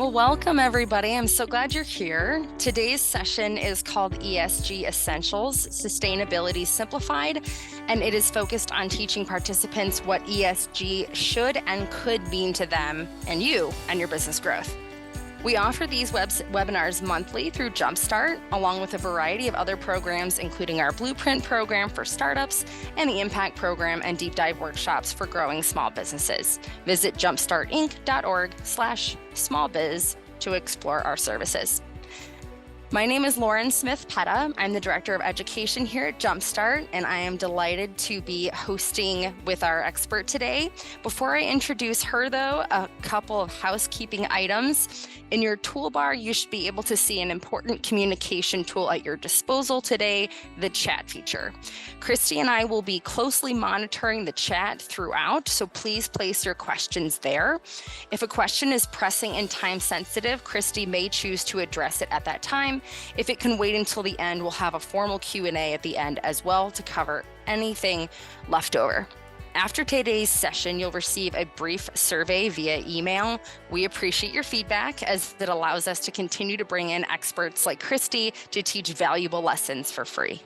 Well, welcome everybody. I'm so glad you're here. Today's session is called ESG Essentials, Sustainability Simplified, and it is focused on teaching participants what ESG should and could mean to them and you and your business growth. We offer these webinars monthly through Jumpstart, along with a variety of other programs, including our Blueprint program for startups and the Impact program and deep dive workshops for growing small businesses. Visit jumpstartinc.org/smallbiz to explore our services. My name is Lauren Smith-Petta. I'm the Director of Education here at Jumpstart, and I am delighted to be hosting with our expert today. Before I introduce her, though, a couple of housekeeping items. In your toolbar, you should be able to see an important communication tool at your disposal today, the chat feature. Christy and I will be closely monitoring the chat throughout, so please place your questions there. If a question is pressing and time sensitive, Christy may choose to address it at that time. If it can wait until the end, we'll have a formal Q&A at the end as well to cover anything left over. After today's session, you'll receive a brief survey via email. We appreciate your feedback as it allows us to continue to bring in experts like Christy to teach valuable lessons for free.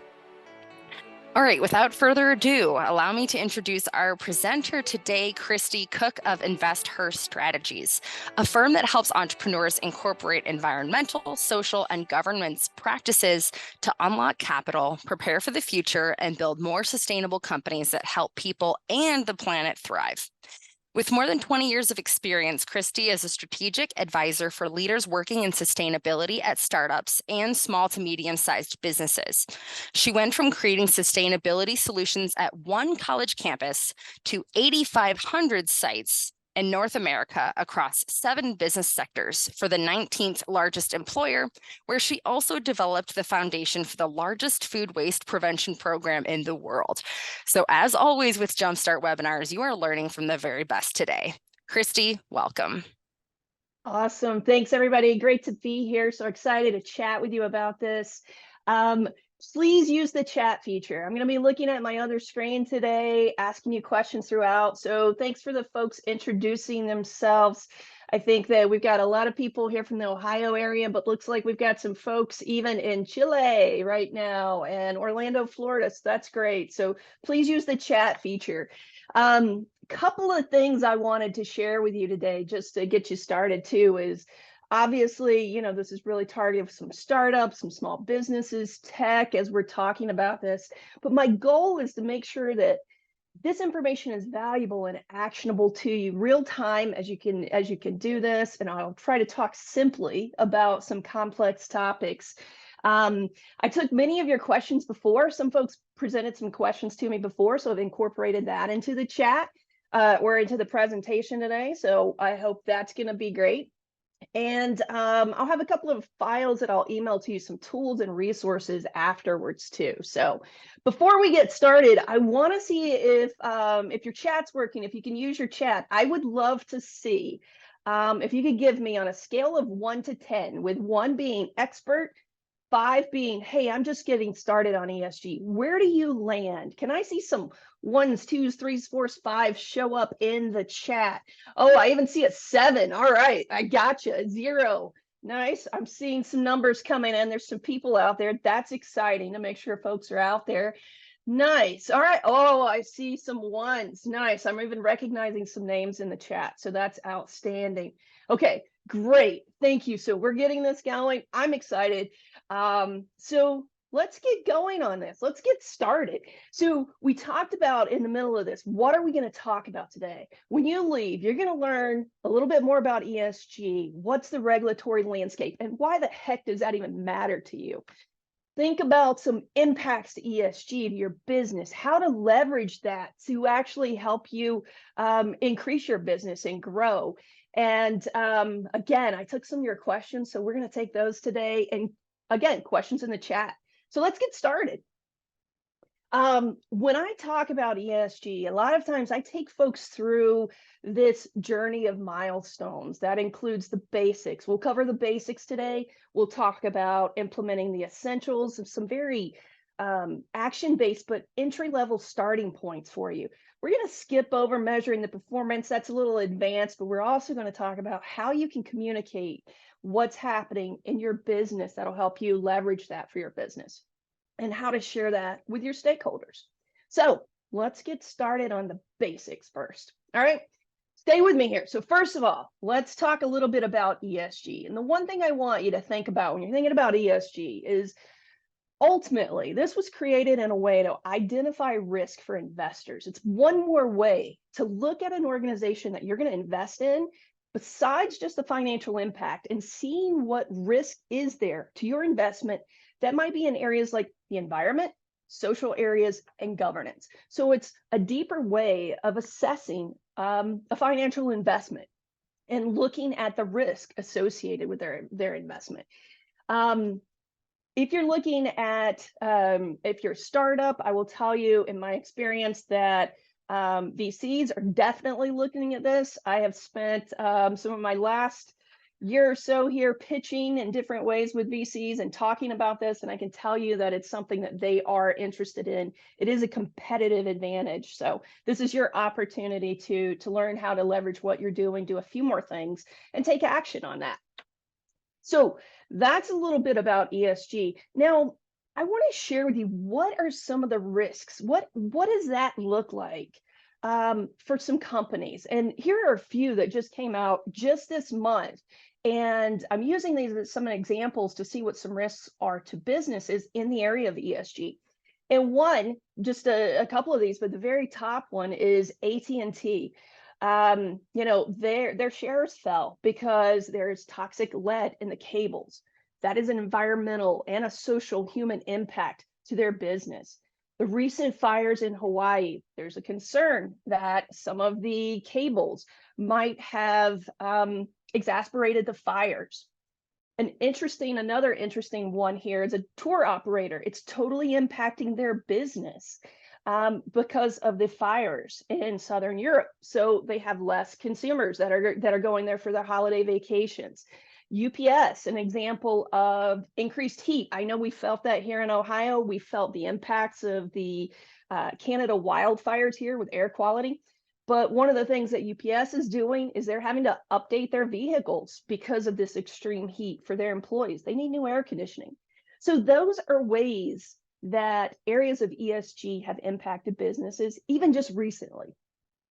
All right, without further ado, allow me to introduce our presenter today, Christy Cook of InvestHER Strategies, a firm that helps entrepreneurs incorporate environmental, social, and governance practices to unlock capital, prepare for the future, and build more sustainable companies that help people and the planet thrive. With more than 20 years of experience, Christy is a strategic advisor for leaders working in sustainability at startups and small to medium-sized businesses. She went from creating sustainability solutions at one college campus to 8,500 sites in North America across 7 business sectors for the 19th largest employer, where she also developed the foundation for the largest food waste prevention program in the world. So as always with Jumpstart webinars, you are learning from the very best today. Christy, welcome. Awesome. Thanks, everybody. Great to be here. So excited to chat with you about this. Please use the chat feature. I'm going to be looking at my other screen today, asking you questions throughout. So thanks for the folks introducing themselves. I think that we've got a lot of people here from the Ohio area, but looks like we've got some folks even in Chile right now and Orlando, Florida. So that's great. So please use the chat feature. Couple of things I wanted to share with you today, just to get you started too, is obviously, you know, this is really targeted for some startups, some small businesses, tech, as we're talking about this. But my goal is to make sure that this information is valuable and actionable to you real time as you can do this. And I'll try to talk simply about some complex topics. I took many of your questions before. Some folks presented some questions to me before, so I've incorporated that into the chat or into the presentation today. So I hope that's going to be great. And I'll have a couple of files that I'll email to you, some tools and resources afterwards too. So before we get started, I want to see if your chat's working, if you can use your chat. I would love to see if you could give me on a scale of 1 to 10, with 1 being expert, 5 being, hey, I'm just getting started on ESG. Where do you land? Can I see some 1s, 2s, 3s, 4s, 5s show up in the chat? Oh, I even see a 7. All right, I gotcha. 0. Nice. I'm seeing some numbers coming in. There's some people out there. That's exciting to make sure folks are out there. Nice. All right. Oh, I see some 1s. Nice. I'm even recognizing some names in the chat. So that's outstanding. Okay, great. Thank you. So we're getting this going. I'm excited. So let's get going on this. Let's get started. So we talked about in the middle of this, what are we going to talk about today? When you leave, you're going to learn a little bit more about ESG. What's the regulatory landscape and why the heck does that even matter to you? Think about some impacts to ESG to your business, how to leverage that to actually help you increase your business and grow. And again, I took some of your questions, so we're going to take those today. And again, questions in the chat. So let's get started. When I talk about ESG, a lot of times I take folks through this journey of milestones. That includes the basics. We'll cover the basics today. We'll talk about implementing the essentials of some very action-based but entry-level starting points for you. We're going to skip over measuring the performance. That's a little advanced, but we're also going to talk about how you can communicate what's happening in your business that'll help you leverage that for your business and how to share that with your stakeholders. So let's get started on the basics first. All right, stay with me here. So first of all, let's talk a little bit about ESG. And the one thing I want you to think about when you're thinking about ESG is ultimately, this was created in a way to identify risk for investors. It's one more way to look at an organization that you're going to invest in, besides just the financial impact, and seeing what risk is there to your investment that might be in areas like the environment, social areas, and governance. So it's a deeper way of assessing a financial investment and looking at the risk associated with their investment. If you're looking at, if you're a startup, I will tell you in my experience that VCs are definitely looking at this. I have spent some of my last year or so here pitching in different ways with VCs and talking about this, and I can tell you that it's something that they are interested in. It is a competitive advantage. So this is your opportunity to learn how to leverage what you're doing, do a few more things, and take action on that. So that's a little bit about ESG. Now, I want to share with you, what are some of the risks? What does that look like for some companies? And here are a few that just came out just this month. And I'm using these as some examples to see what some risks are to businesses in the area of ESG. And one, just a couple of these, but the very top one is AT&T. Their shares fell because there's toxic lead in the cables. That is an environmental and a social human impact to their business. The recent fires in Hawaii, there's a concern that some of the cables might have exacerbated the fires. Another interesting one here is a tour operator. It's totally impacting their business because of the fires in Southern Europe. So they have less consumers that are going there for their holiday vacations. UPS, an example of increased heat. I know we felt that here in Ohio. We felt the impacts of the Canada wildfires here with air quality. But one of the things that UPS is doing is they're having to update their vehicles because of this extreme heat for their employees. They need new air conditioning. So those are ways that areas of ESG have impacted businesses, even just recently.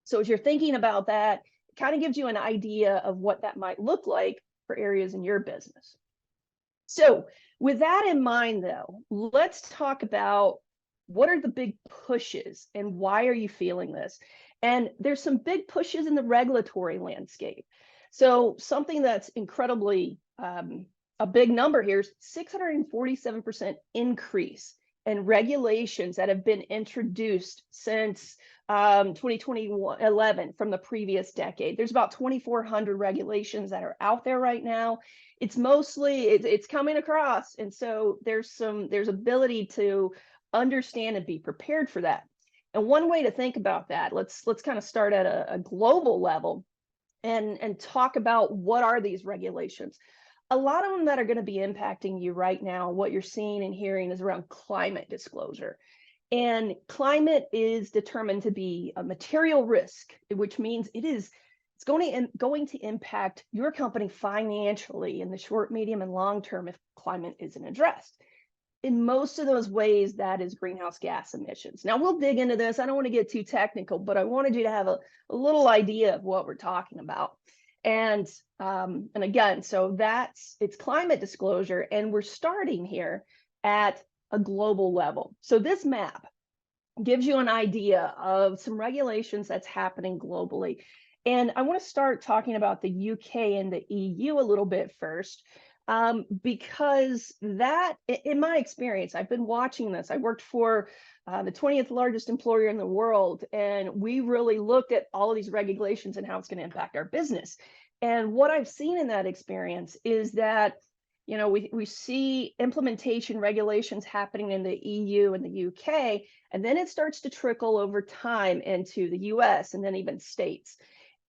So as you're thinking about that, it kind of gives you an idea of what that might look like for areas in your business. So with that in mind, though, let's talk about what are the big pushes and why are you feeling this? And there's some big pushes in the regulatory landscape. So something that's incredibly a big number here is 647% increase in regulations that have been introduced since 2011 from the previous decade. There's about 2,400 regulations that are out there right now. It's mostly, it's coming across. And so there's ability to understand and be prepared for that. And one way to think about that, let's kind of start at a global level and talk about what are these regulations. A lot of them that are going to be impacting you right now, what you're seeing and hearing is around climate disclosure. And climate is determined to be a material risk, which means it's going to impact your company financially in the short, medium, and long term if climate isn't addressed. In most of those ways, that is greenhouse gas emissions. Now, we'll dig into this. I don't want to get too technical, but I wanted you to have a little idea of what we're talking about. And again, so it's climate disclosure, and we're starting here at a global level. So this map gives you an idea of some regulations that's happening globally. And I want to start talking about the UK and the EU a little bit first, because that, in my experience, I've been watching this. I worked for the 20th largest employer in the world, and we really looked at all of these regulations and how it's going to impact our business. And what I've seen in that experience is that, we see implementation regulations happening in the EU and the UK, and then it starts to trickle over time into the US and then even states.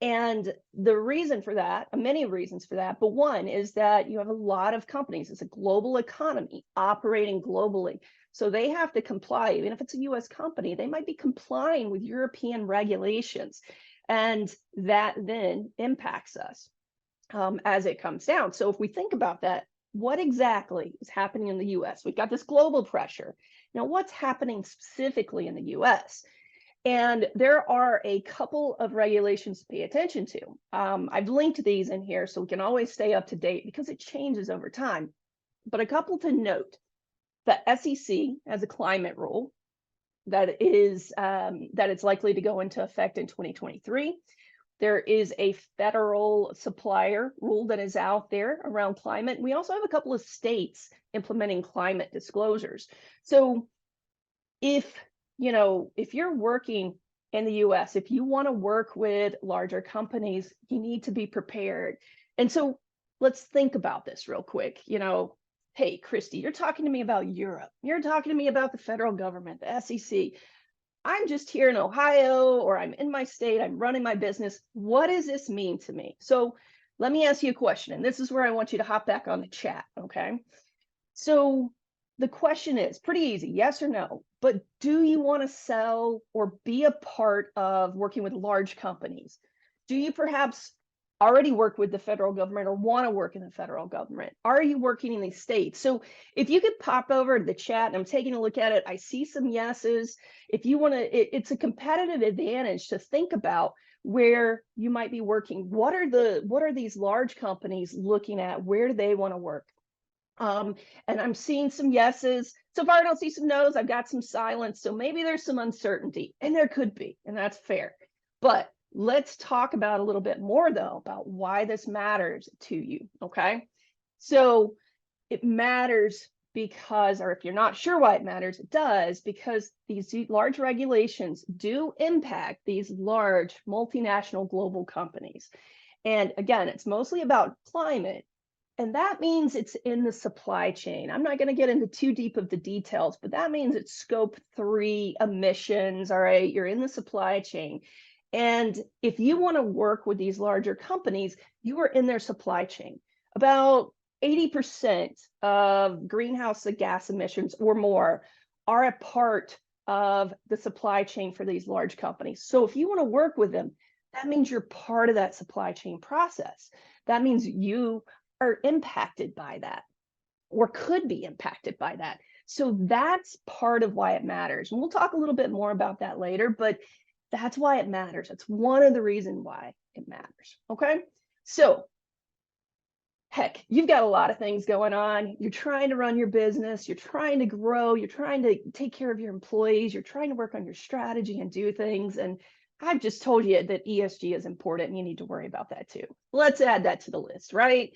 And the reason for that, many reasons for that, but one is that you have a lot of companies. It's a global economy operating globally. So they have to comply, even if it's a US company, they might be complying with European regulations. And that then impacts us as it comes down. So if we think about that, what exactly is happening in the US? We've got this global pressure. Now, what's happening specifically in the US? And there are a couple of regulations to pay attention to. I've linked these in here so we can always stay up to date because it changes over time. But a couple to note: the SEC has a climate rule that it's likely to go into effect in 2023. There is a federal supplier rule that is out there around climate. We also have a couple of states implementing climate disclosures. So if you're working in the US, if you want to work with larger companies, you need to be prepared. And so let's think about this real quick. Hey, Christy, you're talking to me about Europe. You're talking to me about the federal government, the SEC. I'm just here in Ohio, or I'm in my state, I'm running my business. What does this mean to me? So let me ask you a question, and this is where I want you to hop back on the chat, okay? So the question is pretty easy, yes or no, but do you want to sell or be a part of working with large companies? Do you perhaps already work with the federal government or want to work in the federal government? Are you working in these states? So if you could pop over to the chat, and I'm taking a look at it, I see some yeses. If you want to, it's a competitive advantage to think about where you might be working. What are these large companies looking at? Where do they want to work? And I'm seeing some yeses. So far, I don't see some no's. I've got some silence. So maybe there's some uncertainty, and there could be, and that's fair. But let's talk about a little bit more, though, about why this matters to you, okay? So it matters because, or if you're not sure why it matters, it does, because these large regulations do impact these large multinational global companies. And again, it's mostly about climate. And that means it's in the supply chain. I'm not going to get into too deep of the details, but that means it's scope 3 emissions. All right, you're in the supply chain. And if you want to work with these larger companies, you are in their supply chain. About 80% of greenhouse gas emissions or more are a part of the supply chain for these large companies. So if you want to work with them, that means you're part of that supply chain process. That means you are impacted by that or could be impacted by that. So that's part of why it matters. And we'll talk a little bit more about that later, but that's why it matters. That's one of the reasons why it matters. Okay. So heck, you've got a lot of things going on. You're trying to run your business. You're trying to grow. You're trying to take care of your employees. You're trying to work on your strategy and do things. And I've just told you that ESG is important and you need to worry about that too. Let's add that to the list, right?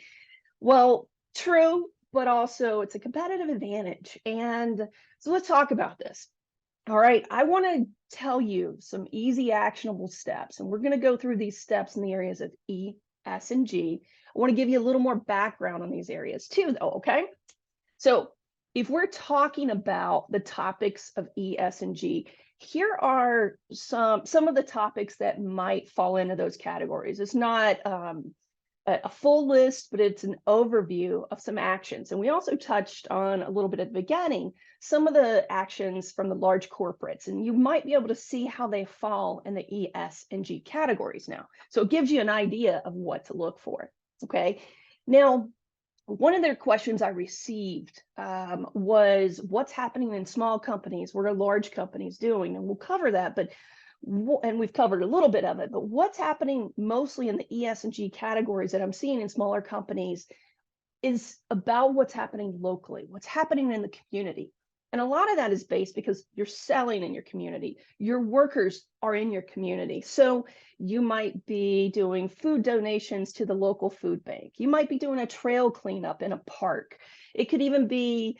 Well, true, but also it's a competitive advantage. And so let's talk about this. All right, I want to tell you some easy actionable steps, and we're going to go through these steps in the areas of E, S, and G. I want to give you a little more background on these areas too, though, okay? So if we're talking about the topics of E, S, and G, here are some of the topics that might fall into those categories. It's not a full list, but it's an overview of some actions. And we also touched on a little bit at the beginning, some of the actions from the large corporates, and you might be able to see how they fall in the E, S, and G categories now. So it gives you an idea of what to look for, okay? Now, one of their questions I received was what's happening in small companies? What are large companies doing? And we'll cover that, and we've covered a little bit of it, but what's happening mostly in the ES and G categories that I'm seeing in smaller companies is about what's happening locally, what's happening in the community. And a lot of that is based because you're selling in your community. Your workers are in your community. So you might be doing food donations to the local food bank. You might be doing a trail cleanup in a park. It could even be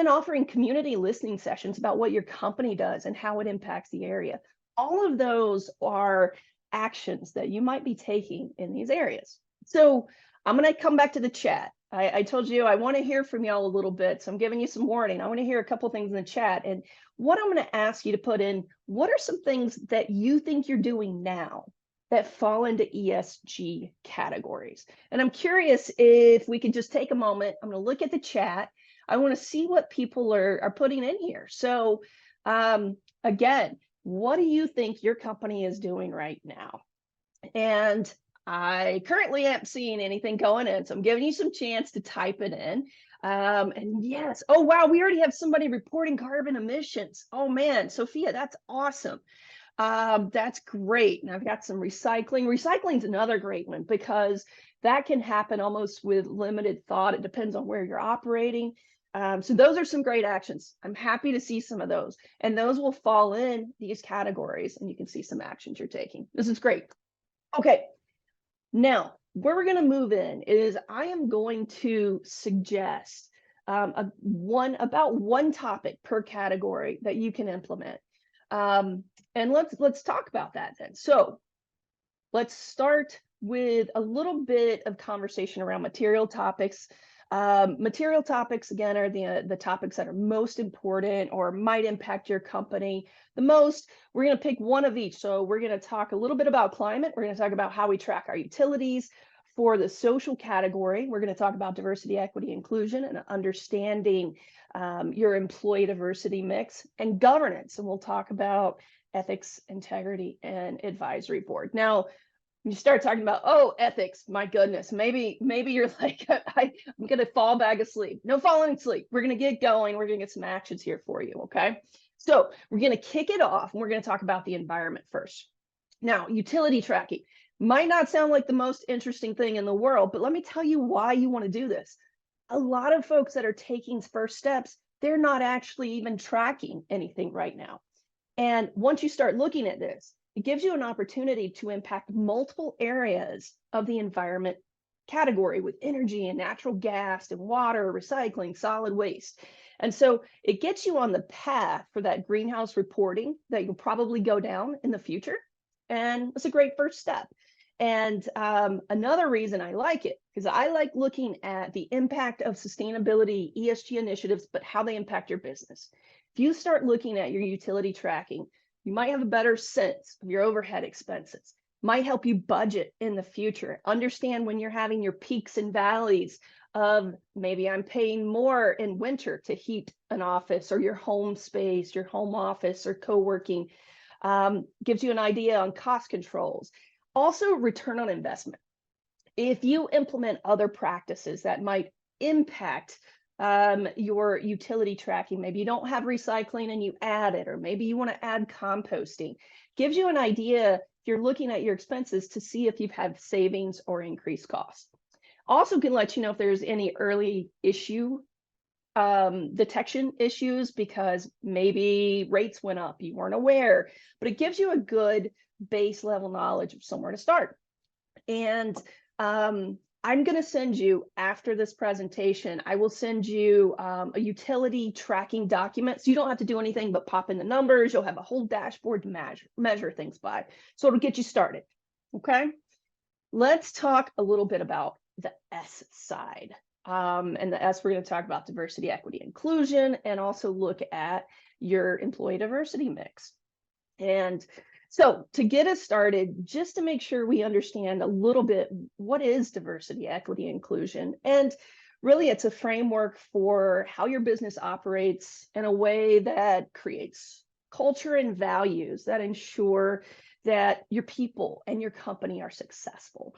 offering community listening sessions about what your company does and how it impacts the area. All of those are actions that you might be taking in these areas. So I'm going to come back to the chat. I told you I want to hear from y'all a little bit, so I'm giving you some warning. I want to hear a couple things in the chat. And what I'm going to ask you to put in, what are some things that you think you're doing now that fall into ESG categories? And I'm curious if we could just take a moment. I'm going to look at the chat. I want to see what people are putting in here. So again, what do you think your company is doing right now? And I currently am seeing anything going in, so I'm giving you some chance to type it in. And yes, oh wow, we already have somebody reporting carbon emissions. Oh man, Sophia, that's awesome. That's great. And I've got some recycling. Recycling is another great one because that can happen almost with limited thought. It depends on where you're operating. So those are some great actions. I'm happy to see some of those, and those will fall in these categories, and you can see some actions you're taking. This is great. Okay, now where we're going to move in is I am going to suggest about one topic per category that you can implement. And let's talk about that then. So let's start with a little bit of conversation around material topics. Material topics, again, are the topics that are most important or might impact your company the most. We're going to pick one of each. So we're going to talk a little bit about climate. We're going to talk about how we track our utilities. For the social category, we're going to talk about diversity, equity, inclusion, and understanding your employee diversity mix, and governance. And we'll talk about ethics, integrity, and advisory board. Now, you start talking about, oh, ethics, my goodness, maybe you're like, I'm going to fall back asleep. No falling asleep. We're going to get going. We're going to get some actions here for you, okay? So we're going to kick it off, and we're going to talk about the environment first. Now, utility tracking might not sound like the most interesting thing in the world, but let me tell you why you want to do this. A lot of folks that are taking first steps, they're not actually even tracking anything right now. And once you start looking at this, it gives you an opportunity to impact multiple areas of the environment category with energy and natural gas and water, recycling, solid waste. And so it gets you on the path for that greenhouse reporting that you'll probably go down in the future. And it's a great first step. And another reason I like it, because I like looking at the impact of sustainability, ESG initiatives, but how they impact your business. If you start looking at your utility tracking, you might have a better sense of your overhead expenses, might help you budget in the future, understand when you're having your peaks and valleys of maybe I'm paying more in winter to heat an office or your home space, your home office or co-working, gives you an idea on cost controls. Also, return on investment. If you implement other practices that might impact your utility tracking, maybe you don't have recycling and you add it, or maybe you want to add composting, gives you an idea if you're looking at your expenses to see if you've had savings or increased costs. Also can let you know if there's any early issue detection issues because maybe rates went up, you weren't aware, but it gives you a good base level knowledge of somewhere to start. And I'm going to send you, after this presentation, I will send you a utility tracking document. So you don't have to do anything but pop in the numbers. You'll have a whole dashboard to measure things by. So it'll get you started. Okay. Let's talk a little bit about the S side. And the S, we're going to talk about diversity, equity, inclusion, and also look at your employee diversity mix. And so to get us started, just to make sure we understand a little bit, what is diversity, equity, inclusion? And really, it's a framework for how your business operates in a way that creates culture and values that ensure that your people and your company are successful.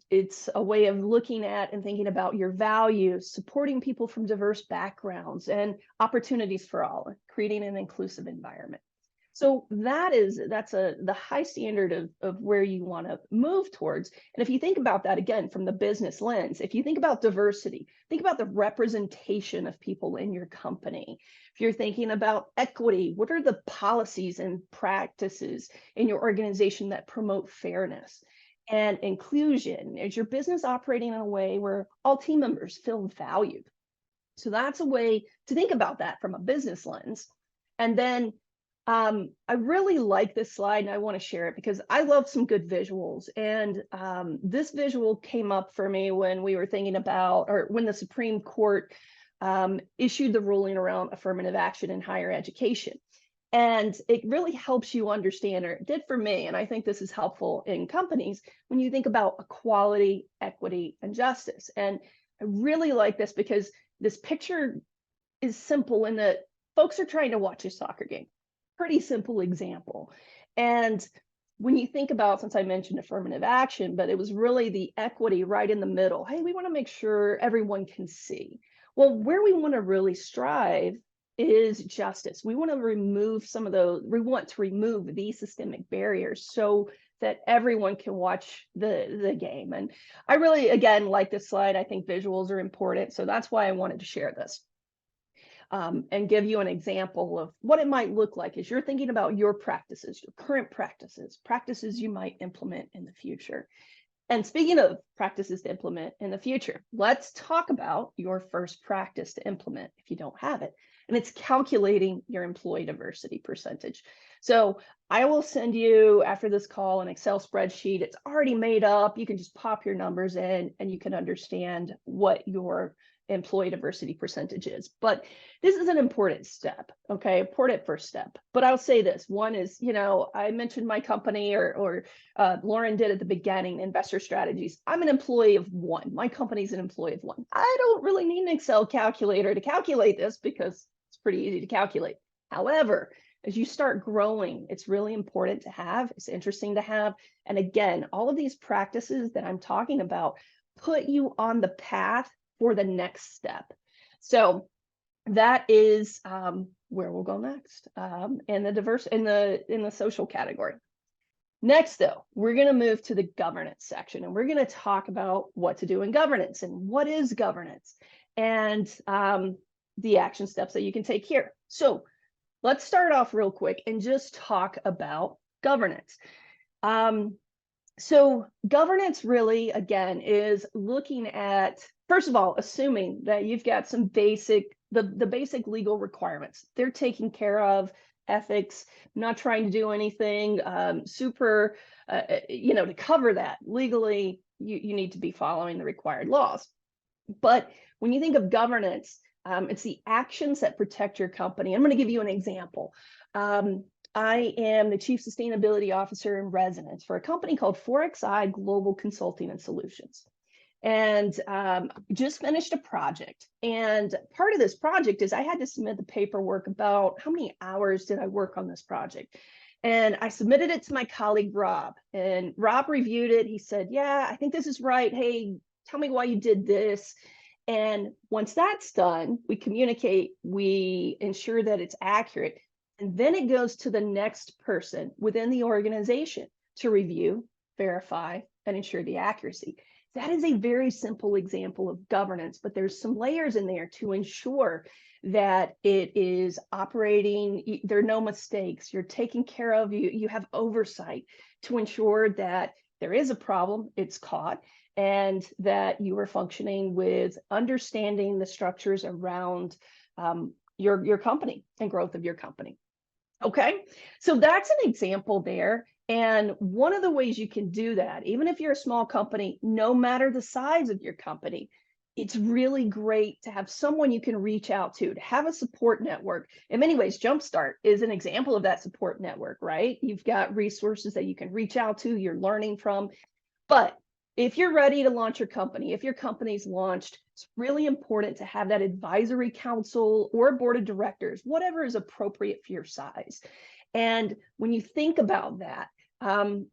It's a way of looking at and thinking about your values, supporting people from diverse backgrounds and opportunities for all, creating an inclusive environment. So that's the high standard of where you want to move towards. And if you think about that again from the business lens, if you think about diversity, think about the representation of people in your company. If you're thinking about equity, what are the policies and practices in your organization that promote fairness? And inclusion, is your business operating in a way where all team members feel valued? So that's a way to think about that from a business lens. And then I really like this slide and I want to share it because I love some good visuals. And this visual came up for me when we were thinking about, or when the Supreme Court issued the ruling around affirmative action in higher education. And it really helps you understand, or it did for me, and I think this is helpful in companies, when you think about equality, equity, and justice. And I really like this because this picture is simple in that folks are trying to watch a soccer game. Pretty simple example. And when you think about, since I mentioned affirmative action, but it was really the equity right in the middle. Hey, we want to make sure everyone can see. Well, where we want to really strive is justice. We want to remove some of those, we want to remove these systemic barriers so that everyone can watch the game. And I really, again, like this slide. I think visuals are important. So that's why I wanted to share this. And give you an example of what it might look like as you're thinking about your practices, your current practices you might implement in the future. And speaking of practices to implement in the future, let's talk about your first practice to implement if you don't have it. And it's calculating your employee diversity percentage. So I will send you after this call an Excel spreadsheet. It's already made up. You can just pop your numbers in and you can understand what your employee diversity percentage is. But this is an important step, okay? Important first step. But I'll say this. One is, I mentioned my company or Lauren did at the beginning, InvestHER Strategies. I'm an employee of one. My company's an employee of one. I don't really need an Excel calculator to calculate this because it's pretty easy to calculate. However, as you start growing, it's really important to have, it's interesting to have. And again, all of these practices that I'm talking about put you on the path for the next step. So that is where we'll go next in the social category. Next, though, we're going to move to the governance section, and we're going to talk about what to do in governance and what is governance and the action steps that you can take here. So let's start off real quick and just talk about governance. So governance really, again, is looking at, first of all, assuming that you've got some basic, the basic legal requirements. They're taking care of ethics, not trying to do anything super, to cover that legally, you need to be following the required laws. But when you think of governance, it's the actions that protect your company. I'm going to give you an example. I am the Chief Sustainability Officer in Residence for a company called 4XI Global Consulting and Solutions. And just finished a project. And part of this project is I had to submit the paperwork about how many hours did I work on this project. And I submitted it to my colleague, Rob. And Rob reviewed it. He said, yeah, I think this is right. Hey, tell me why you did this. And once that's done, we communicate, we ensure that it's accurate. And then it goes to the next person within the organization to review, verify, and ensure the accuracy. That is a very simple example of governance, but there's some layers in there to ensure that it is operating, there are no mistakes, you're taking care of, you have oversight to ensure that there is a problem, it's caught, and that you are functioning with understanding the structures around your company and growth of your company. Okay, so that's an example there. And one of the ways you can do that, even if you're a small company, no matter the size of your company, it's really great to have someone you can reach out to have a support network. In many ways, Jumpstart is an example of that support network, right? You've got resources that you can reach out to, you're learning from. But if you're ready to launch your company, if your company's launched, it's really important to have that advisory council or board of directors, whatever is appropriate for your size. And when you think about that,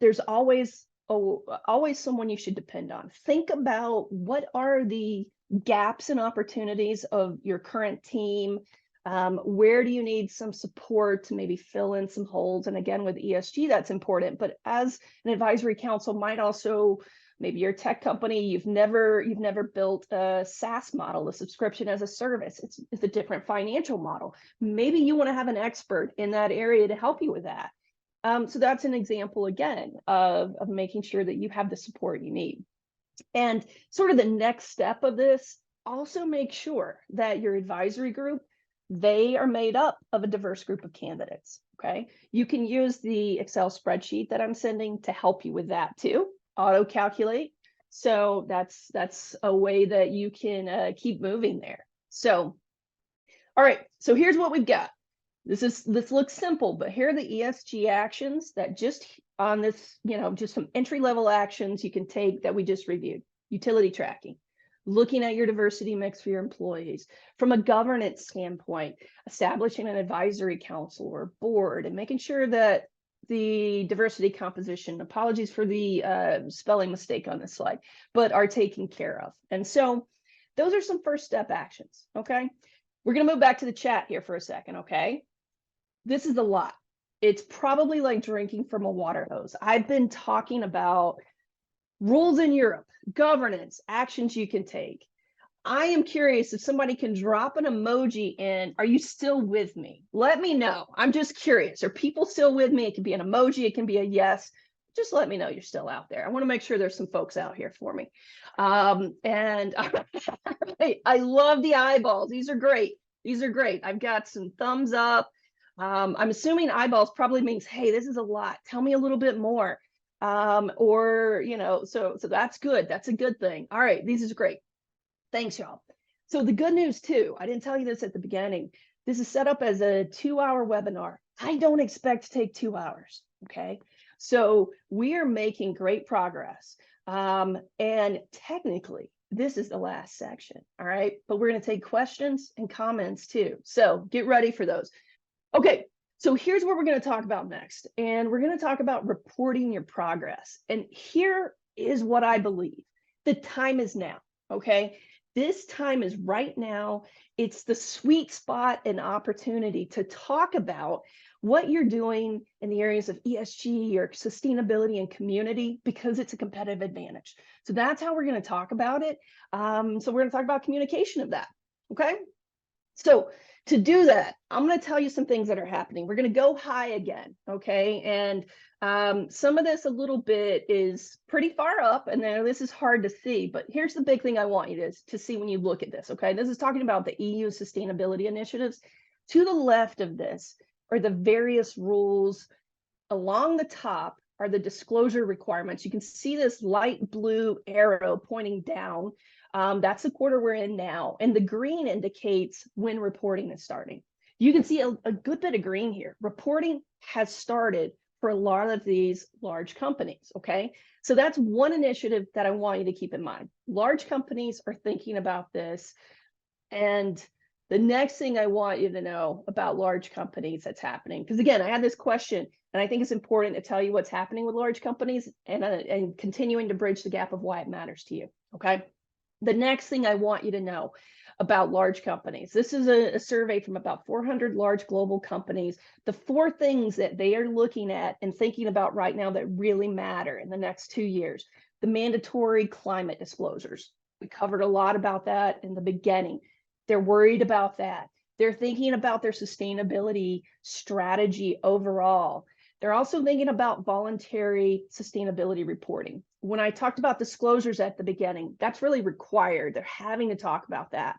there's always someone you should depend on. Think about what are the gaps and opportunities of your current team. Where do you need some support to maybe fill in some holes? And again, with ESG, that's important. But as an advisory council might also, maybe you're a tech company, you've never built a SaaS model, a subscription as a service. It's a different financial model. Maybe you want to have an expert in that area to help you with that. So that's an example, again, of making sure that you have the support you need. And sort of the next step of this, also make sure that your advisory group, they are made up of a diverse group of candidates, okay? You can use the Excel spreadsheet that I'm sending to help you with that too, auto-calculate. So that's a way that you can keep moving there. So, all right, so here's what we've got. This looks simple, but here are the ESG actions that just on this, just some entry-level actions you can take that we just reviewed. Utility tracking, looking at your diversity mix for your employees. From a governance standpoint, establishing an advisory council or board and making sure that the diversity composition, apologies for the spelling mistake on this slide, but are taken care of. And so those are some first step actions, okay? We're gonna move back to the chat here for a second, okay? This is a lot. It's probably like drinking from a water hose. I've been talking about rules in Europe, governance, actions you can take. I am curious if somebody can drop an emoji in. Are you still with me? Let me know. I'm just curious. Are people still with me? It can be an emoji. It can be a yes. Just let me know you're still out there. I want to make sure there's some folks out here for me. And I love the eyeballs. These are great. These are great. I've got some thumbs up. I'm assuming eyeballs probably means, hey, this is a lot. Tell me a little bit more. Or, you know, so that's good. That's a good thing. All right. This is great. Thanks, y'all. So the good news too, I didn't tell you this at the beginning. This is set up as a 2-hour webinar. I don't expect to take 2 hours, okay? So we are making great progress. And technically, this is the last section, all right? But we're gonna take questions and comments too. So get ready for those. Okay, so here's what we're gonna talk about next. And we're gonna talk about reporting your progress. And here is what I believe. The time is now, okay? This time is right now. It's the sweet spot and opportunity to talk about what you're doing in the areas of ESG or sustainability and community, because it's a competitive advantage. So that's how we're going to talk about it. So we're going to talk about communication of that. Okay. So to do that, I'm going to tell you some things that are happening. We're going to go high again. Okay. And some of this a little bit is pretty far up, and then this is hard to see, but here's the big thing I want you to see when you look at this, okay? This is talking about the EU sustainability initiatives. To the left of this are the various rules. Along the top are the disclosure requirements. You can see this light blue arrow pointing down. That's the quarter we're in now, and the green indicates when reporting is starting. You can see a good bit of green here. Reporting has started for a lot of these large companies, okay? So that's one initiative that I want you to keep in mind. Large companies are thinking about this. And the next thing I want you to know about large companies that's happening, because again, I had this question, and I think it's important to tell you what's happening with large companies and continuing to bridge the gap of why it matters to you, okay? The next thing I want you to know about large companies. This is a survey from about 400 large global companies. The 4 things that they are looking at and thinking about right now that really matter in the next 2 years. The mandatory climate disclosures. We covered a lot about that in the beginning. They're worried about that. They're thinking about their sustainability strategy overall. They're also thinking about voluntary sustainability reporting. When I talked about disclosures at the beginning, that's really required. They're having to talk about that.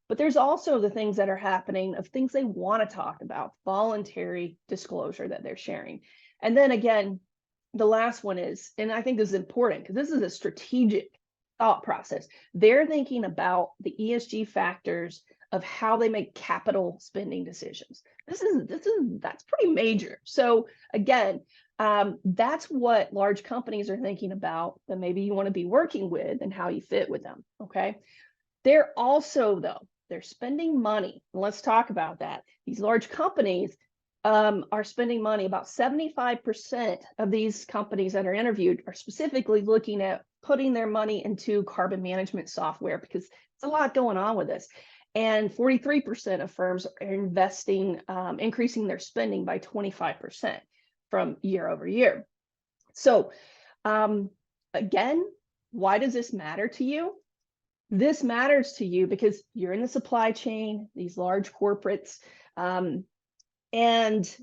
But there's also the things that are happening of things they want to talk about, voluntary disclosure that they're sharing. And then again, the last one is, and I think this is important because this is a strategic thought process. They're thinking about the ESG factors of how they make capital spending decisions. That's pretty major. So again, that's what large companies are thinking about that maybe you want to be working with and how you fit with them. Okay. They're also, though, they're spending money. Let's talk about that. These large companies are spending money. About 75% of these companies that are interviewed are specifically looking at putting their money into carbon management software because it's a lot going on with this. And 43% of firms are investing, increasing their spending by 25% from year over year. So again, why does this matter to you? This matters to you because you're in the supply chain, these large corporates, and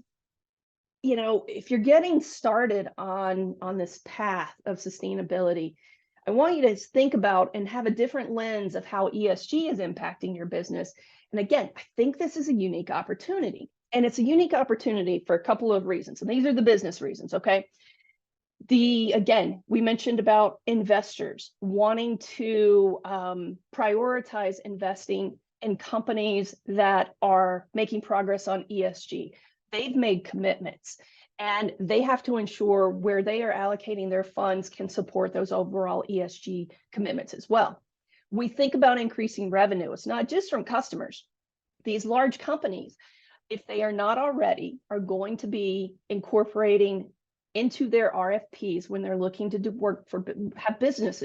you know, if you're getting started on this path of sustainability, I want you to think about and have a different lens of how ESG is impacting your business. And again, I think this is a unique opportunity. And it's a unique opportunity for a couple of reasons. And these are the business reasons, okay? Again, we mentioned about investors wanting to prioritize investing in companies that are making progress on ESG. They've made commitments and they have to ensure where they are allocating their funds can support those overall ESG commitments as well. we think about increasing revenue. It's not just from customers. These large companies, if they are not already, are going to be incorporating into their RFPs when they're looking to do work for, have business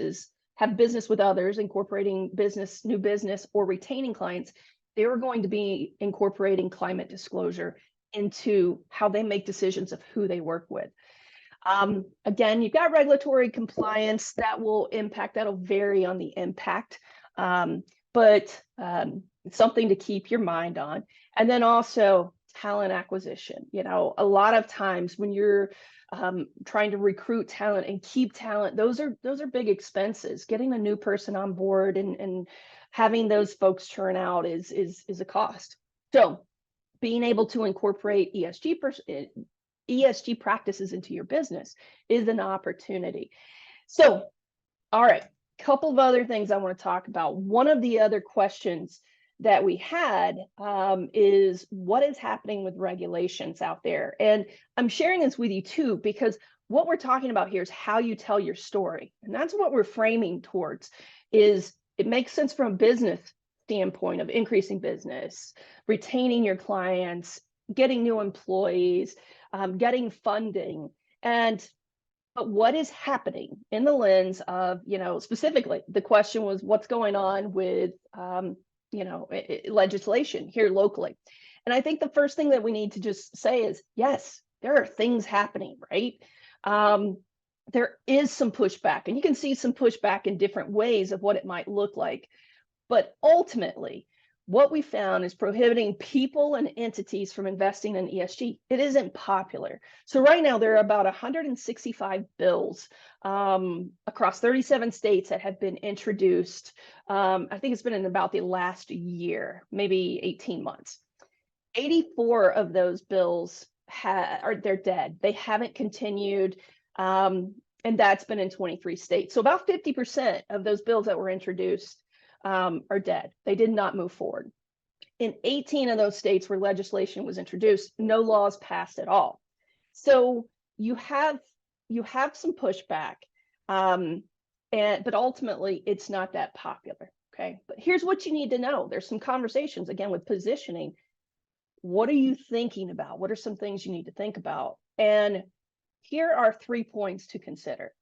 with others, incorporating new business, or retaining clients. They are going to be incorporating climate disclosure into how they make decisions of who they work with. Again, you've got regulatory compliance that will impact, that'll vary on the impact, but it's something to keep your mind on. And then also talent acquisition. You know, a lot of times when you're trying to recruit talent and keep talent, those are big expenses. Getting a new person on board and having those folks churn out is a cost. So being able to incorporate ESG practices into your business is an opportunity. So, all right, couple of other things I want to talk about. One of the other questions that we had is what is happening with regulations out there? And I'm sharing this with you too, because what we're talking about here is how you tell your story. And that's what we're framing towards, is it makes sense from a business standpoint of increasing business, retaining your clients, getting new employees, getting funding. But what is happening in the lens of, you know, specifically, the question was what's going on with, you know, legislation here locally. And I think the first thing that we need to just say is, yes, there are things happening, right? There is some pushback, and you can see some pushback in different ways of what it might look like. But ultimately, what we found is prohibiting people and entities from investing in ESG. It isn't popular. So right now, there are about 165 bills across 37 states that have been introduced. I think it's been in about the last year, maybe 18 months. 84 of those bills they're dead. They haven't continued. And that's been in 23 states. So about 50% of those bills that were introduced are dead. They did not move forward. In 18 of those states where legislation was introduced, no laws passed at all. So you have some pushback, but ultimately it's not that popular. Okay, but here's what you need to know. There's some conversations again with positioning. What are you thinking about? What are some things you need to think about? And here are 3 points to consider.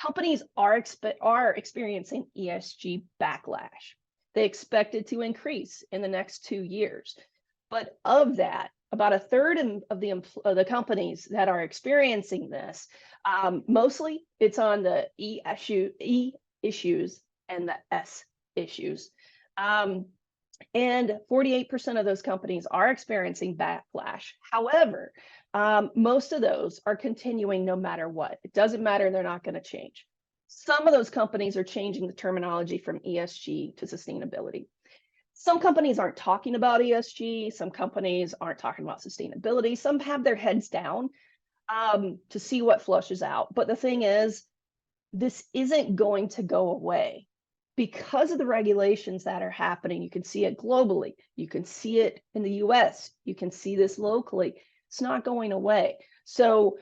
Companies are experiencing ESG backlash. They expect it to increase in the next 2 years. But of that, about a third of the companies that are experiencing this, mostly it's on the E issues and the S issues. And 48% of those companies are experiencing backlash. However, most of those are continuing no matter what. It doesn't matter, they're not going to change. Some of those companies are changing the terminology from ESG to sustainability. Some companies aren't talking about ESG. Some companies aren't talking about sustainability. Some have their heads down to see what flushes out. But the thing is, this isn't going to go away. Because of the regulations that are happening, you can see it globally. You can see it in the US. You can see this locally. It's not going away. So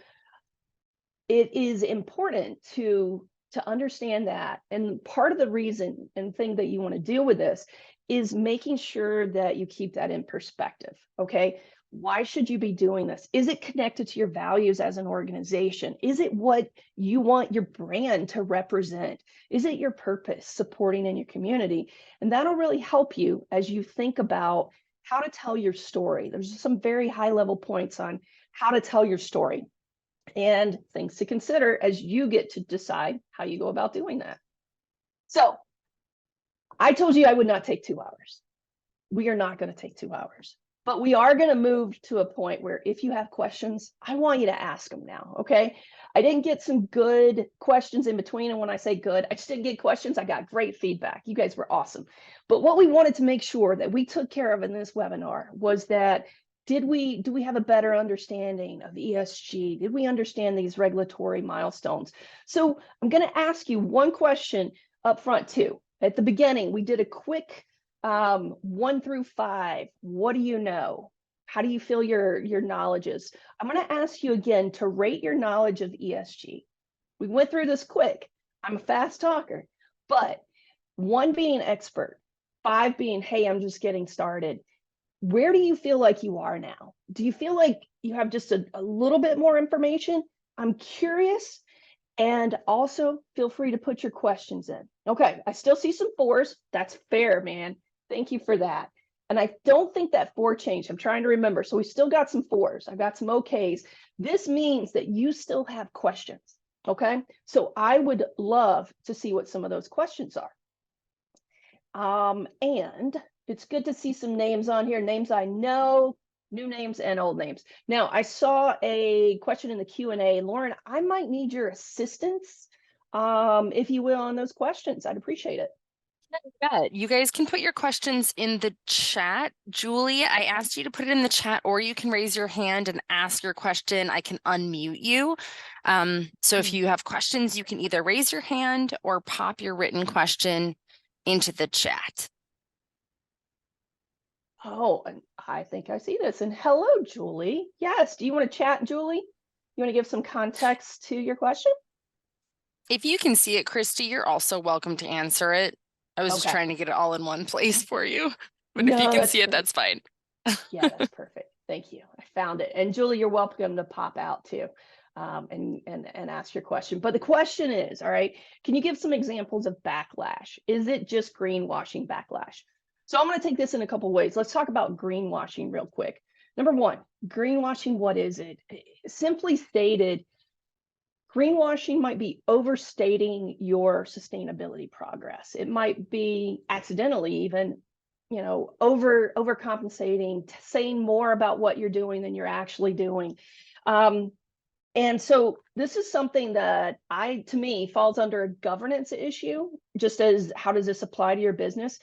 it is important to understand that. And part of the reason and thing that you want to deal with this is making sure that you keep that in perspective. Okay. Why should you be doing this? Is it connected to your values as an organization? Is it what you want your brand to represent? Is it your purpose, supporting in your community? And that'll really help you as you think about how to tell your story. There's some very high level points on how to tell your story and things to consider as you get to decide how you go about doing that. So I told you I would not take 2 hours. We are not going to take 2 hours. But we are going to move to a point where if you have questions, I want you to ask them now, okay? I didn't get some good questions in between. And when I say good, I just didn't get questions. I got great feedback. You guys were awesome. But what we wanted to make sure that we took care of in this webinar was that do we have a better understanding of ESG? Did we understand these regulatory milestones? So I'm going to ask you one question up front too. At the beginning, we did a quick 1 through 5. What do you know? How do you feel your knowledge is? I'm going to ask you again to rate your knowledge of ESG. We went through this quick. I'm a fast talker, but 1 being expert, 5 being, hey, I'm just getting started. Where do you feel like you are now? Do you feel like you have just a little bit more information? I'm curious. And also feel free to put your questions in. Okay, I still see some 4s. That's fair, man. Thank you for that. And I don't think that 4 changed. I'm trying to remember. So we still got some 4s. I've got some okays. This means that you still have questions. Okay, so I would love to see what some of those questions are. And it's good to see some names on here, names I know, new names and old names. Now, I saw a question in the Q&A. Lauren, I might need your assistance, if you will, on those questions. I'd appreciate it. Yeah, you guys can put your questions in the chat. Julie, I asked you to put it in the chat, or you can raise your hand and ask your question. I can unmute you. So if you have questions, you can either raise your hand or pop your written question into the chat. Oh, and I think I see this. And hello, Julie. Yes. Do you want to chat, Julie? You want to give some context to your question? If you can see it, Christy, you're also welcome to answer it. I was just Okay. trying to get it all in one place for you. But if No, you can that's see it, perfect. that's fine. Yeah, that's perfect. Thank you. I found it. And Julie, you're welcome to pop out too, and ask your question. But the question is, all right, can you give some examples of backlash? Is it just greenwashing backlash? So I'm going to take this in a couple of ways. Let's talk about greenwashing real quick. Number one, greenwashing, what is it? Simply stated, greenwashing might be overstating your sustainability progress. It might be accidentally even, overcompensating, saying more about what you're doing than you're actually doing. And so this is something that to me, falls under a governance issue, just as how does this apply to your business?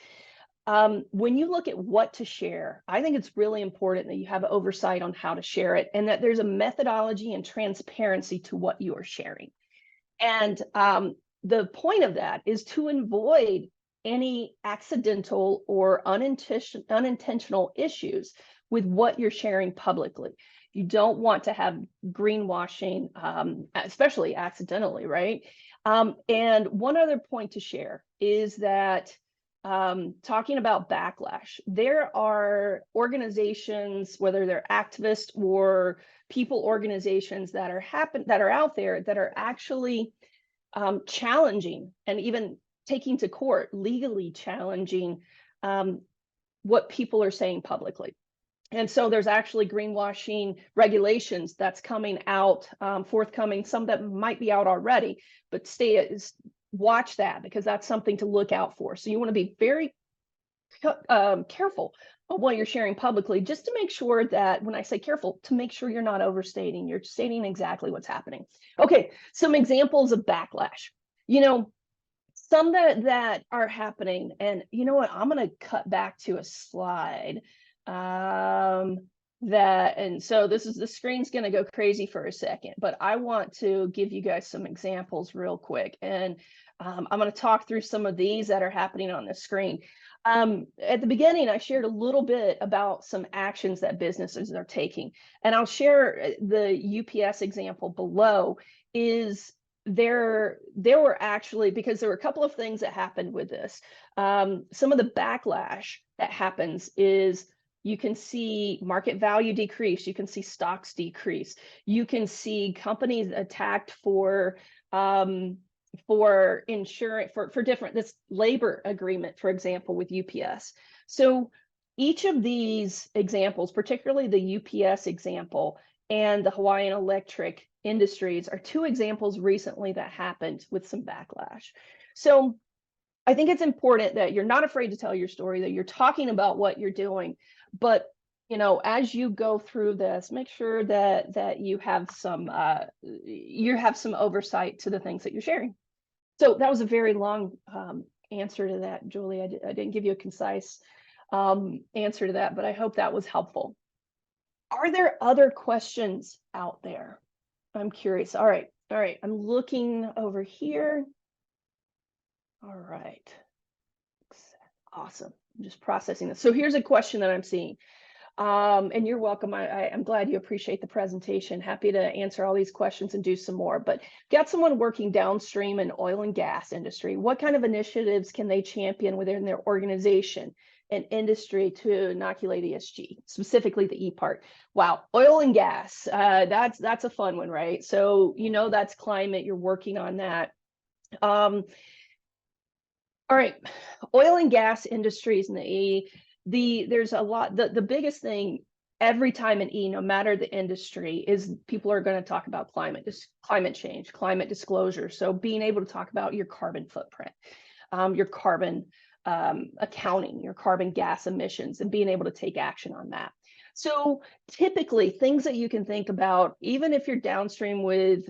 When you look at what to share, I think it's really important that you have oversight on how to share it and that there's a methodology and transparency to what you are sharing. And the point of that is to avoid any accidental or unintentional issues with what you're sharing publicly. You don't want to have greenwashing, especially accidentally, right? And one other point to share is that talking about backlash, there are organizations, whether they're activists or people organizations that are out there that are actually challenging and even taking to court, legally challenging what people are saying publicly. And so there's actually greenwashing regulations that's coming out, forthcoming, some that might be out already, but watch that because that's something to look out for. So you want to be very careful of what you're sharing publicly, just to make sure that when I say careful, to make sure you're not overstating, you're stating exactly what's happening. Okay, some examples of backlash. Some that are happening, and you know what? I'm going to cut back to a slide. And so the screen's going to go crazy for a second, but I want to give you guys some examples real quick. And I'm going to talk through some of these that are happening on the screen. At the beginning, I shared a little bit about some actions that businesses are taking, and I'll share the UPS example below. There were actually, because there were a couple of things that happened with this. Some of the backlash that happens is you can see market value decrease, you can see stocks decrease, you can see companies attacked for insurance, for different, this labor agreement, for example, with UPS. So each of these examples, particularly the UPS example and the Hawaiian Electric Industries, are two examples recently that happened with some backlash. So I think it's important that you're not afraid to tell your story, that you're talking about what you're doing, but as you go through this, make sure that you have some oversight to the things that you're sharing. So that was a very long answer to that, Julie. I didn't give you a concise answer to that, but I hope that was helpful. Are there other questions out there? I'm curious. All right. I'm looking over here. All right. Awesome. I'm just processing this. So here's a question that I'm seeing. And you're welcome. I'm glad you appreciate the presentation. Happy to answer all these questions and do some more. But got someone working downstream in oil and gas industry. What kind of initiatives can they champion within their organization and industry to inoculate ESG, specifically the E part? Wow, oil and gas. That's a fun one, right? So that's climate. You're working on that. All right, oil and gas industries in the E. There's a lot. The biggest thing every time in E, no matter the industry, is people are going to talk about climate change, climate disclosure. So being able to talk about your carbon footprint, your carbon accounting, your carbon gas emissions, and being able to take action on that. So typically things that you can think about, even if you're downstream with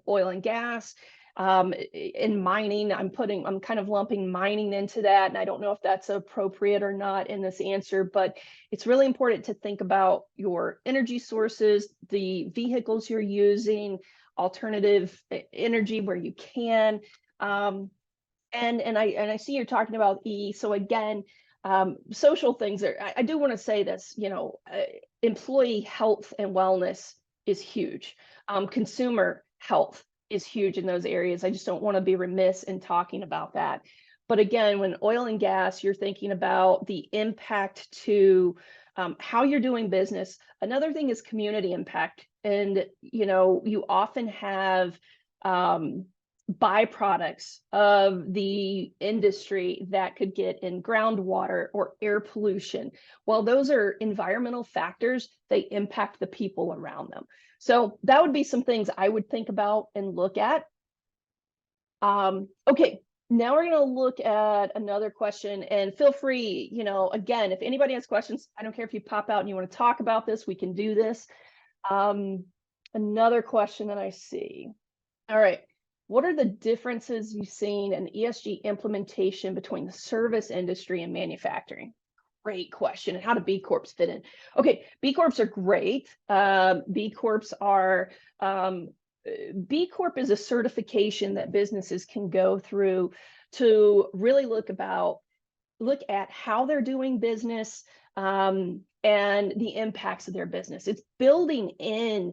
oil and gas, in mining, I'm kind of lumping mining into that, and I don't know if that's appropriate or not in this answer, but it's really important to think about your energy sources, the vehicles you're using, alternative energy where you can. And I see you're talking about E. So again, social things I do want to say this, employee health and wellness is huge. Consumer health is huge in those areas. I just don't want to be remiss in talking about that. But again, when oil and gas, you're thinking about the impact to how you're doing business. Another thing is community impact. And, you often have byproducts of the industry that could get in groundwater or air pollution. While those are environmental factors, they impact the people around them. So that would be some things I would think about and look at. Okay, now we're going to look at another question, and feel free, again, if anybody has questions, I don't care if you pop out and you want to talk about this, we can do this. Another question that I see. All right. What are the differences you've seen in ESG implementation between the service industry and manufacturing? Great question. And how do B Corps fit in? Okay, B Corps are great. B Corps are B Corp is a certification that businesses can go through to really look at how they're doing business and the impacts of their business. It's building in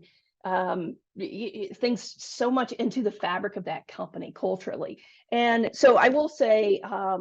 things so much into the fabric of that company culturally. And so I will say, I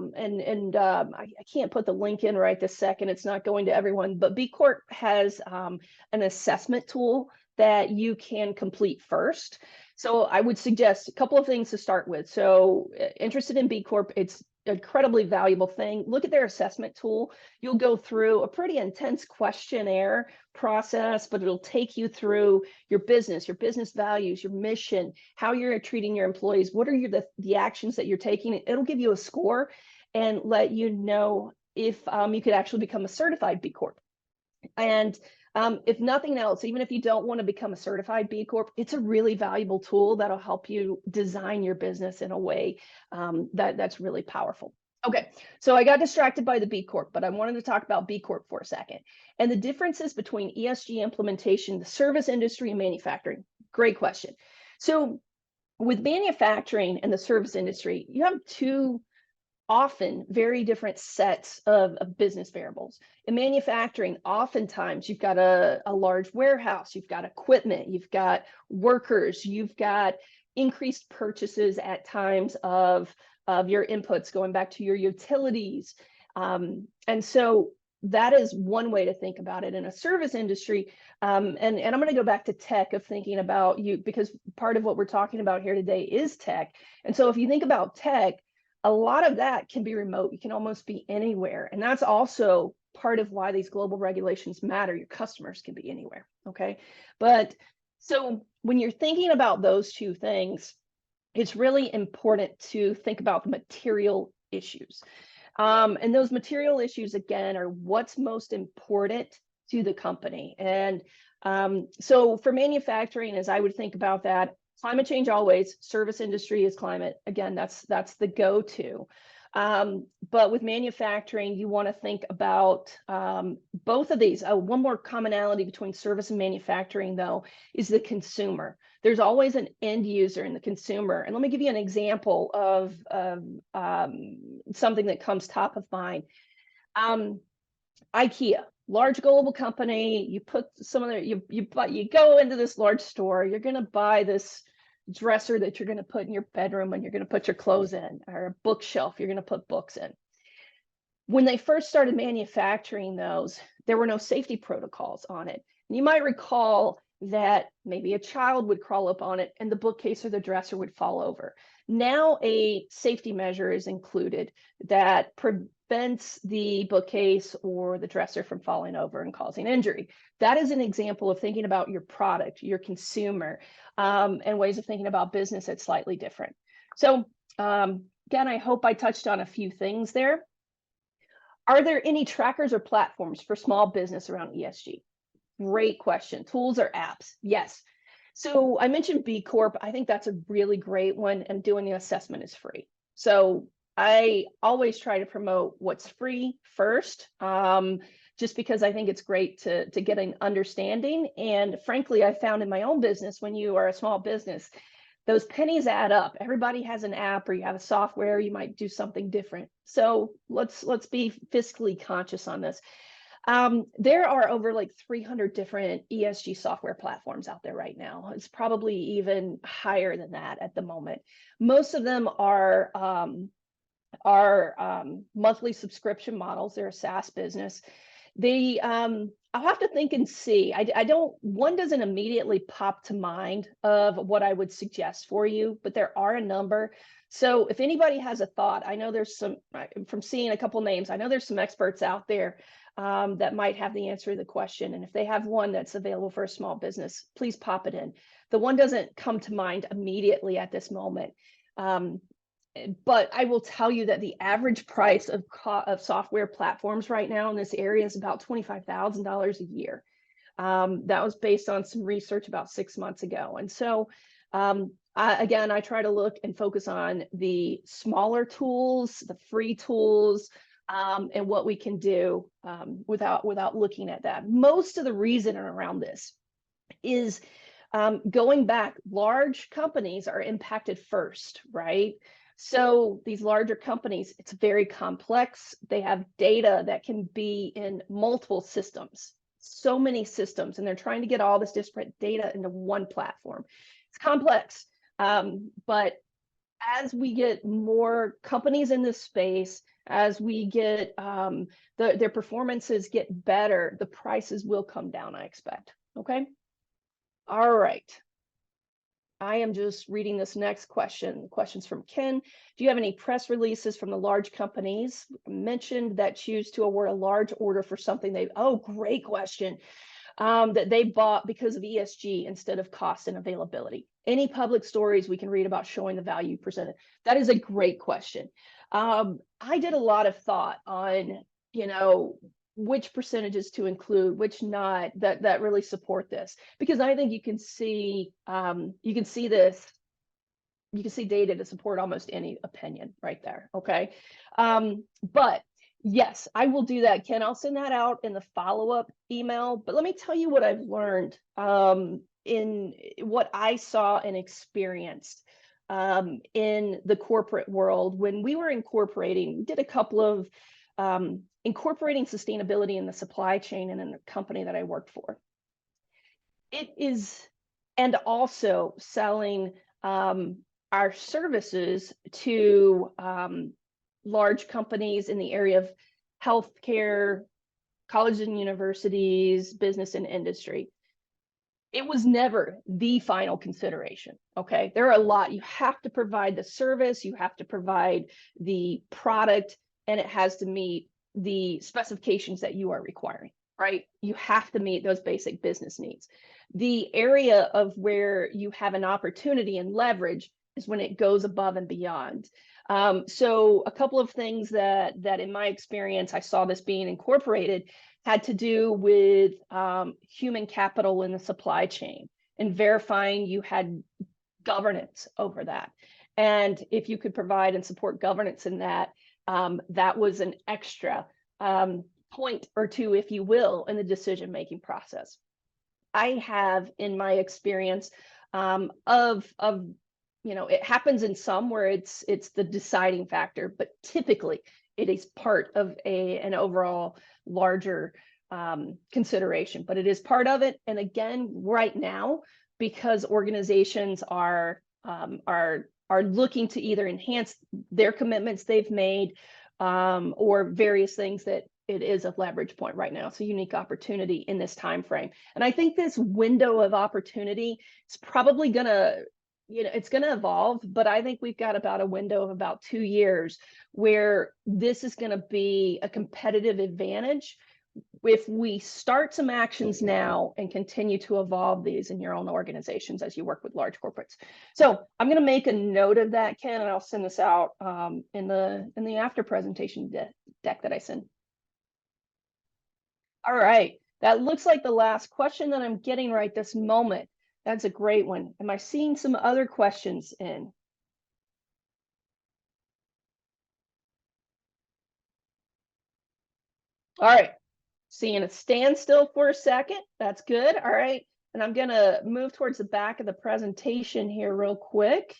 can't put the link in right this second, it's not going to everyone, but B Corp has an assessment tool that you can complete first. So I would suggest a couple of things to start with. So interested in B Corp, it's incredibly valuable thing. Look at their assessment tool. You'll go through a pretty intense questionnaire process, but it'll take you through your business values, your mission, how you're treating your employees, what are the actions that you're taking. It'll give you a score and let you know if you could actually become a certified B Corp. And if nothing else, even if you don't want to become a certified B Corp, it's a really valuable tool that'll help you design your business in a way that's really powerful. Okay, so I got distracted by the B Corp, but I wanted to talk about B Corp for a second. And the differences between ESG implementation, the service industry, and manufacturing. Great question. So with manufacturing and the service industry, you have two often very different sets of business variables. In manufacturing, oftentimes you've got a large warehouse, you've got equipment, you've got workers, you've got increased purchases at times of your inputs going back to your utilities. And so that is one way to think about it. In a service industry, and I'm going to go back to tech of thinking about you, because part of what we're talking about here today is tech. And so if you think about tech, a lot of that can be remote. You can almost be anywhere. And that's also part of why these global regulations matter. Your customers can be anywhere, okay? But so when you're thinking about those two things, it's really important to think about the material issues. And those material issues, again, are what's most important to the company. And so for manufacturing, as I would think about that, climate change always, service industry is climate. Again, that's the go-to. But with manufacturing, you want to think about both of these. One more commonality between service and manufacturing, though, is the consumer. There's always an end user in the consumer. And let me give you an example of something that comes top of mind. IKEA. large global company, you put some of the, you go into this large store, you're going to buy this dresser that you're going to put in your bedroom and you're going to put your clothes in, or a bookshelf you're going to put books in. When they first started manufacturing those, there were no safety protocols on it. And you might recall that maybe a child would crawl up on it and the bookcase or the dresser would fall over. Now a safety measure is included that prevents the bookcase or the dresser from falling over and causing injury. That is an example of thinking about your product, your consumer, and ways of thinking about business that's slightly different. So again, I hope I touched on a few things there. Are there any trackers or platforms for small business around ESG? Great question. Tools or apps? Yes. So I mentioned B Corp. I think that's a really great one, and doing the assessment is free. So I always try to promote what's free first, just because I think it's great to get an understanding. And frankly, I found in my own business, when you are a small business, those pennies add up. Everybody has an app, or you have a software, you might do something different. So let's be fiscally conscious on this. There are over like 300 different ESG software platforms out there right now. It's probably even higher than that at the moment. Most of them are monthly subscription models. They're a SaaS business. I'll have to think and see. One doesn't immediately pop to mind of what I would suggest for you, but there are a number. So if anybody has a thought, I know there's some, from seeing a couple names, I know there's some experts out there that might have the answer to the question. And if they have one that's available for a small business, please pop it in. The one doesn't come to mind immediately at this moment. But I will tell you that the average price of software platforms right now in this area is about $25,000 a year. That was based on some research about 6 months ago. And so, again, I try to look and focus on the smaller tools, the free tools, and what we can do without looking at that. Most of the reason around this is going back, large companies are impacted first, right? So these larger companies, it's very complex. They have data that can be in multiple systems, so many systems, and they're trying to get all this disparate data into one platform. It's complex, but as we get more companies in this space, as we get their performances get better, the prices will come down, I expect. Okay. All right. I am just reading this next question. The question's from Ken. Do you have any press releases from the large companies mentioned that choose to award a large order for something great question, that they bought because of ESG instead of cost and availability? Any public stories we can read about showing the value presented? That is a great question. I did a lot of thought on, which percentages to include, which not, that really support this, because I think you can see this, you can see data to support almost any opinion right there. Okay. But yes, I will do that, Ken. I'll send that out in the follow-up email, but let me tell you what I've learned in what I saw and experienced in the corporate world. When we were incorporating, we did a couple of incorporating sustainability in the supply chain and in the company that I worked for. It is, and also selling our services to large companies in the area of healthcare, colleges and universities, business and industry. It was never the final consideration. Okay, there are a lot. You have to provide the service, you have to provide the product, and it has to meet the specifications that you are requiring, right? You have to meet those basic business needs. The area of where you have an opportunity and leverage is when it goes above and beyond. So a couple of things that in my experience, I saw this being incorporated had to do with human capital in the supply chain and verifying you had governance over that. And if you could provide and support governance in that, that was an extra point or two, if you will, in the decision-making process. I have, in my experience, it happens in some where it's the deciding factor, but typically it is part of an overall larger consideration, but it is part of it. And again, right now, because organizations are looking to either enhance their commitments they've made, or various things, that it is a leverage point right now. It's a unique opportunity in this time frame. And I think this window of opportunity is probably gonna, it's gonna evolve, but I think we've got about a window of about 2 years where this is gonna be a competitive advantage if we start some actions now and continue to evolve these in your own organizations as you work with large corporates. So I'm going to make a note of that, Ken, and I'll send this out in the after presentation deck that I send. All right, that looks like the last question that I'm getting right this moment. That's a great one. Am I seeing some other questions in? All right. Seeing it stand still for a second. That's good. All right. And I'm going to move towards the back of the presentation here real quick.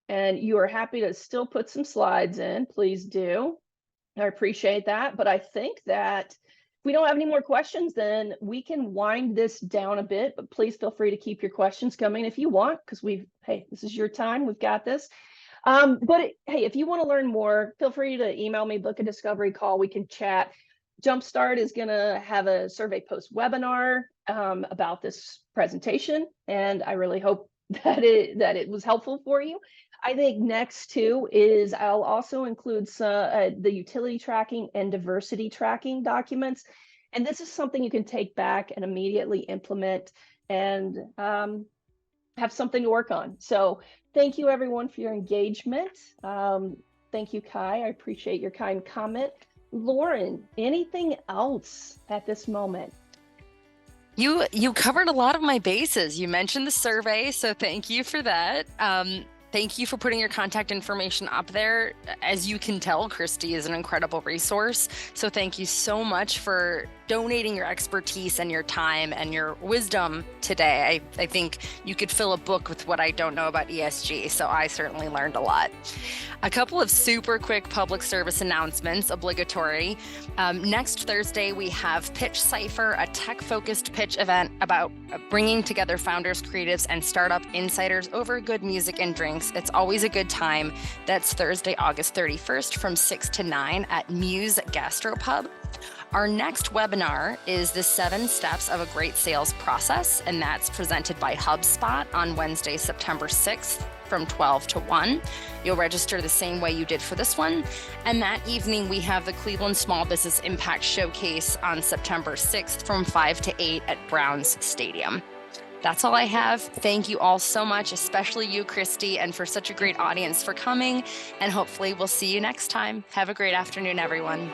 And you are happy to still put some slides in. Please do. I appreciate that. But I think that if we don't have any more questions, then we can wind this down a bit. But please feel free to keep your questions coming if you want, because hey, this is your time. We've got this. But hey, if you want to learn more, feel free to email me, book a discovery call. We can chat. Jumpstart is going to have a survey post webinar about this presentation, and I really hope that it was helpful for you. I think next too is I'll also include the utility tracking and diversity tracking documents, and this is something you can take back and immediately implement and have something to work on. So thank you everyone for your engagement. Thank you, Kai. I appreciate your kind comment. Lauren, anything else at this moment? You covered a lot of my bases. You mentioned the survey, so thank you for that. Thank you for putting your contact information up there. As you can tell, Christy is an incredible resource. So thank you so much for donating your expertise and your time and your wisdom today. I think you could fill a book with what I don't know about ESG, so I certainly learned a lot. A couple of super quick public service announcements, obligatory. Next Thursday, we have Pitch Cypher, a tech-focused pitch event about bringing together founders, creatives, and startup insiders over good music and drinks. It's always a good time. That's Thursday, August 31st from 6 to 9 at Muse Gastropub. Our next webinar is the 7 steps of a great sales process, and that's presented by HubSpot on Wednesday, September 6th from 12 to 1. You'll register the same way you did for this one. And that evening, we have the Cleveland Small Business Impact Showcase on September 6th from 5 to 8 at Browns Stadium. That's all I have. Thank you all so much, especially you, Christy, and for such a great audience for coming. And hopefully we'll see you next time. Have a great afternoon, everyone.